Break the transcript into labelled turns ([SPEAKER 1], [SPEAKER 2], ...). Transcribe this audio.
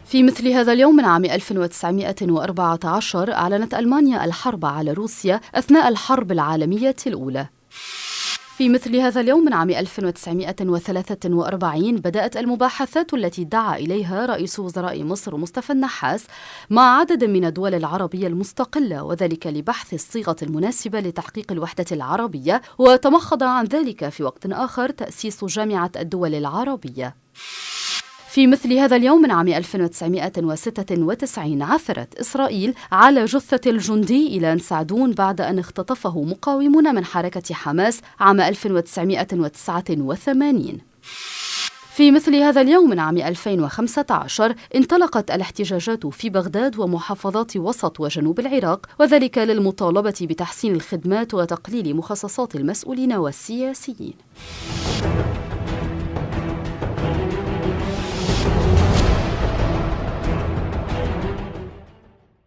[SPEAKER 1] في مثل هذا اليوم من عام 1914 أعلنت ألمانيا الحرب على روسيا أثناء الحرب العالمية الأولى. في مثل هذا اليوم من عام 1943 بدأت المباحثات التي دعا إليها رئيس وزراء مصر مصطفى النحاس مع عدد من الدول العربية المستقلة، وذلك لبحث الصيغة المناسبة لتحقيق الوحدة العربية، وتمخض عن ذلك في وقت آخر تأسيس جامعة الدول العربية. في مثل هذا اليوم من عام 1996 عثرت إسرائيل على جثة الجندي إيلان سعدون بعد أن اختطفه مقاومون من حركة حماس عام 1989. في مثل هذا اليوم من عام 2015 انطلقت الاحتجاجات في بغداد ومحافظات وسط وجنوب العراق، وذلك للمطالبة بتحسين الخدمات وتقليل مخصصات المسؤولين والسياسيين.